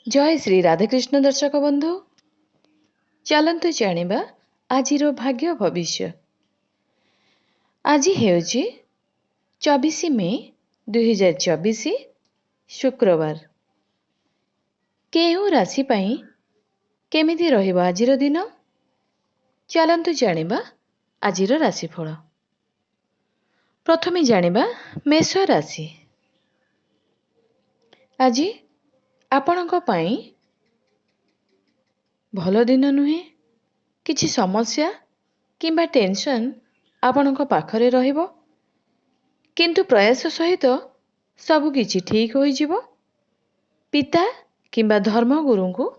जय श्री राधाकृष्ण दर्शक बंधु चलतु जानिबा आजिर भाग्य भविष्य। आज हेउची 24 मे 2024 शुक्रवार। केउ राशि पाई केमिति रहिबो आजिर दिन चलतु जानिबा आजिर राशिफल। प्रथमे जानिबा मेष राशि। आज आपणक पाई भल दिन नुहे। किछि समस्या किंबा टेंशन आपणक पाखरे रहिबो, किंतु प्रयास सहित सब किछि ठीक होई जिवो। पिता किंबा धर्मगुरु को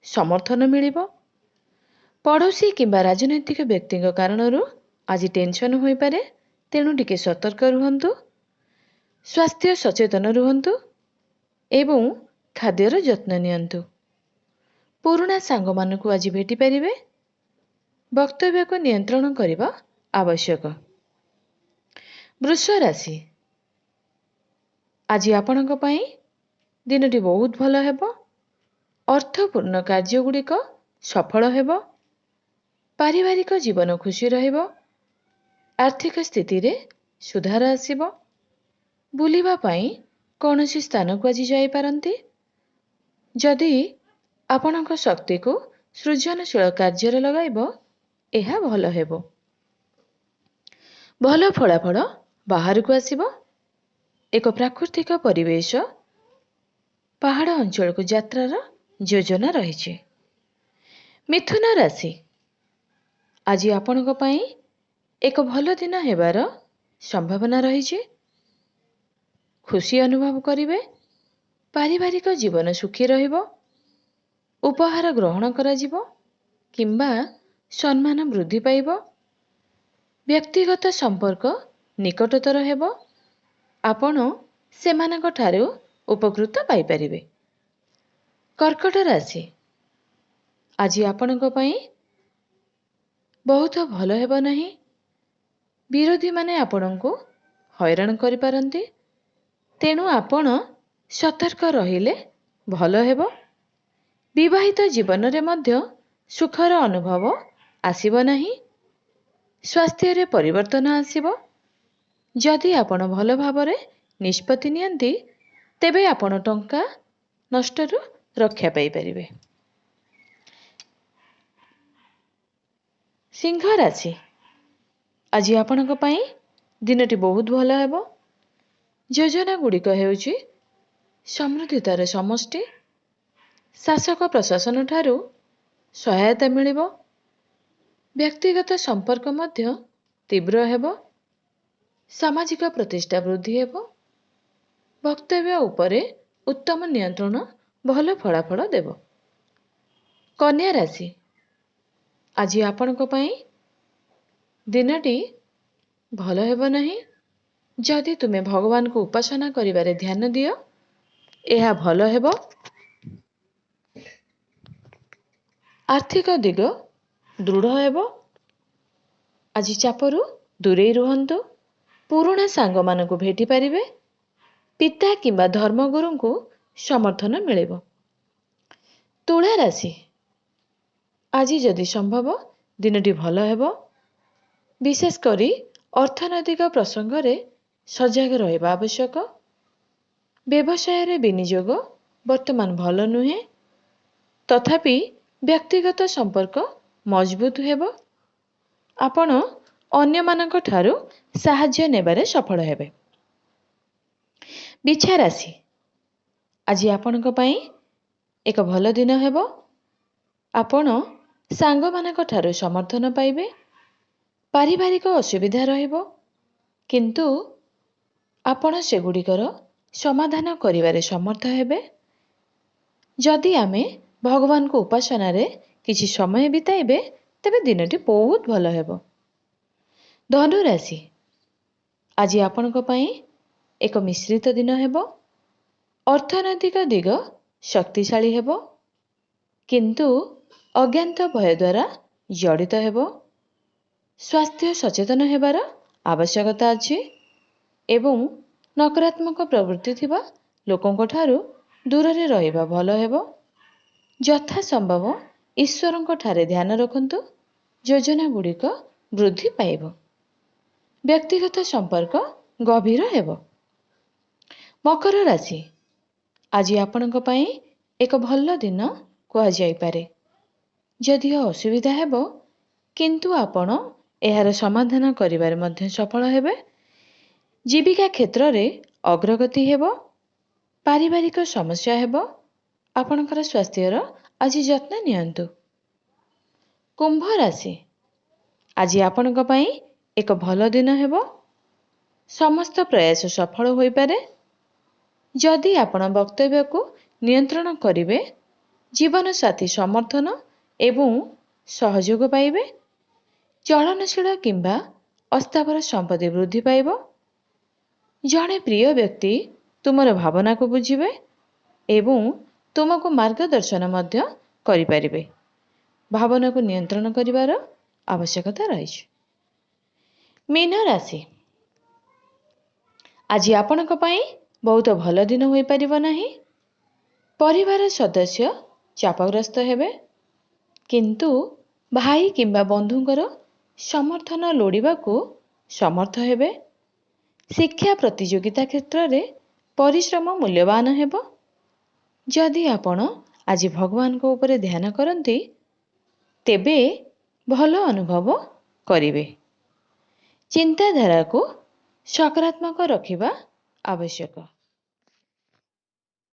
समर्थन मिलिबो। पड़ोसी किंबा राजनैतिक व्यक्ति कारणरू आज टेंशन होई पारे, तेणु टिके सतर्क रुहंतु। स्वास्थ्य सचेतन रुहंतु एवं खाद्यर जत्न नियंतु। पुराना सांग मानकु आज भेटी परिबे। वक्तव्य को नियंत्रण करने आवश्यक। वृष राशि। आज आपणक पाई दिनटी बहुत भल हेबो। अर्थपूर्ण कार्य गुड़िक सफल हेबो। पारिवारिक जीवन खुशी रहिबो। आर्थिक स्थिति रे सुधार आसिबो। बुलिबा पाई कौनसी स्थान को आज जाई पारंती। जदि आपणक शक्ति को सृजनशील कार्य लगाइबो, एहा भल हेबो। भल फलाफल बाहर को आसिबो। एक प्राकृतिक परिवेश पहाड़ अंचल को यात्रार योजना रही। मिथुन राशि। आज आपणक पाई एक भल दिन हेबार संभावना रही। खुशी अनुभव करिवे। पारिवारिक जीवन सुखी रहिबो। उपहार ग्रहण करा जिवो किंबा सम्मान वृद्धि पाइबो। व्यक्तिगत संपर्क निकटतर हेबो। आपण सेमानक ठारू उपकृत पाई परिबे। कर्कट राशि। आज आपणक पाई बहुत भल हेबो नहीं। विरोधी माने आपणको हैरान करि पारंती, तेणु आपण सतर्क रहिले भल हेबो। विवाहित जीवन रे मध्य सुखर अनुभव आसिबो नहीं। स्वास्थ्य रे परिवर्तन आसिबो। जदि आपण भल भावरे निष्पत्ति नियंती, तेबे आपण टंका नष्टरू रक्षा पाई परिबे। सिंह राशि। आज आपणक पाई दिनटी बहुत भल हेबो। योजना गुड़िक हेउची समृद्धितार समष्टि। शासक प्रशासन ठारू सहायता मिलिबो। व्यक्तिगत संपर्क मध्य तीव्र हेबो। सामाजिक प्रतिष्ठा वृद्धि हेबो। वक्तव्य उपरे उत्तम नियंत्रण भल फलाफल देबो। कन्या राशि। आज आपणक पाई दिनटी भल हेबो नहीं। जदि तुमे भगवान को उपासना करिवारे ध्यान दियो, एहा भल हेबो। आर्थिक दिग दृढ़ हेबो। आज चापरू दूरे रुहंतु। पुराना सांग मानकु भेटी परिबे। पिता किंबा धर्मगुरु को समर्थन मिलिबो। तुला राशि। आज जदि संभव दिनटी भल हेबो। विशेष करी अर्थनैतिक प्रसंग रे सजग रहिबा आवश्यक। व्यवसाय रे विनियोग वर्तमान भल नुहे, तथापि व्यक्तिगत संपर्क मजबूत हेबो। आपण अन्य मानक ठारू साहाय्य नेबारे सफल हेबे। बिछा राशि। आज आपणक पाई एक भल दिन हेबो। आपण सांग मानक ठारू समर्थन पाइबे। पारिवारिक असुविधा रहिबो, किंतु आपण सेगुड़िकर समाधान करिवारे समर्थ हेबे। जदि आमे भगवान को उपासना रे किछि समय बिताइबे, तेबे दिनटी बहुत भल हेबो। धनु राशि। आज आपणक पाई एक मिश्रित दिन हेबो। अर्थनैतिक दिग शक्तिशाली हेबो, किंतु अज्ञात भय द्वारा जड़ित हेबो। स्वास्थ्य सचेतन हेबार आवश्यकता अछि एवं नकारात्मक प्रवृत्ति थिबा लोकंक ठारू दूर रे रहिबा भल हेबो। ଯଥାସମ୍ଭବ ଈଶ୍ୱରଙ୍କ ଠାରେ ଧ୍ୟାନ ରଖନ୍ତୁ। ଯୋଜନା ଗୁଡ଼ିକ ବୃଦ୍ଧି ପାଇବ। ବ୍ୟକ୍ତିଗତ ସମ୍ପର୍କ ଗଭୀର ହେବ। ମକର ରାଶି, ଆଜି ଆପଣଙ୍କ ପାଇଁ ଏକ ଭଲ ଦିନ କୁହାଯାଇପାରେ। ଯଦିଓ ଅସୁବିଧା ହେବ, କିନ୍ତୁ ଆପଣ ଏହାର ସମାଧାନ କରିବାରେ ମଧ୍ୟ ସଫଳ ହେବେ। ଜୀବିକା କ୍ଷେତ୍ରରେ ଅଗ୍ରଗତି ହେବ। ପାରିବାରିକ ସମସ୍ୟା ହେବ। ଆପଣଙ୍କର ସ୍ୱାସ୍ଥ୍ୟର ଆଜି ଯତ୍ନ ନିଅନ୍ତୁ। କୁମ୍ଭ ରାଶି, ଆଜି ଆପଣଙ୍କ ପାଇଁ ଏକ ଭଲ ଦିନ ହେବ। ସମସ୍ତ ପ୍ରୟାସ ସଫଳ ହୋଇପାରେ। ଯଦି ଆପଣ ବକ୍ତବ୍ୟକୁ ନିୟନ୍ତ୍ରଣ କରିବେ, ଜୀବନସାଥୀ ସମର୍ଥନ ଏବଂ ସହଯୋଗ ପାଇବେ। ଚଳନଶୀଳ କିମ୍ବା ଅସ୍ଥାବର ସମ୍ପତ୍ତି ବୃଦ୍ଧି ପାଇବ। ଜଣେ ପ୍ରିୟ ବ୍ୟକ୍ତି ତୁମର ଭାବନାକୁ ବୁଝିବେ ଏବଂ ତୁମକୁ ମାର୍ଗଦର୍ଶନ ମଧ୍ୟ କରିପାରିବେ। ଭାବନାକୁ ନିୟନ୍ତ୍ରଣ କରିବାର ଆବଶ୍ୟକତା ରହିଛି। ମୀନ ରାଶି, ଆଜି ଆପଣଙ୍କ ପାଇଁ ବହୁତ ଭଲ ଦିନ ହୋଇପାରିବ ନାହିଁ। ପରିବାର ସଦସ୍ୟ ଚାପଗ୍ରସ୍ତ ହେବେ, କିନ୍ତୁ ଭାଇ କିମ୍ବା ବନ୍ଧୁଙ୍କର ସମର୍ଥନ ଲୋଡ଼ିବାକୁ ସମର୍ଥ ହେବେ। ଶିକ୍ଷା ପ୍ରତିଯୋଗିତା କ୍ଷେତ୍ରରେ ପରିଶ୍ରମ ମୂଲ୍ୟବାନ ହେବ। ଯଦି ଆପଣ ଆଜି ଭଗବାନଙ୍କ ଉପରେ ଧ୍ୟାନ କରନ୍ତି, ତେବେ ଭଲ ଅନୁଭବ କରିବେ। ଚିନ୍ତାଧାରାକୁ ସକାରାତ୍ମକ ରଖିବା ଆବଶ୍ୟକ।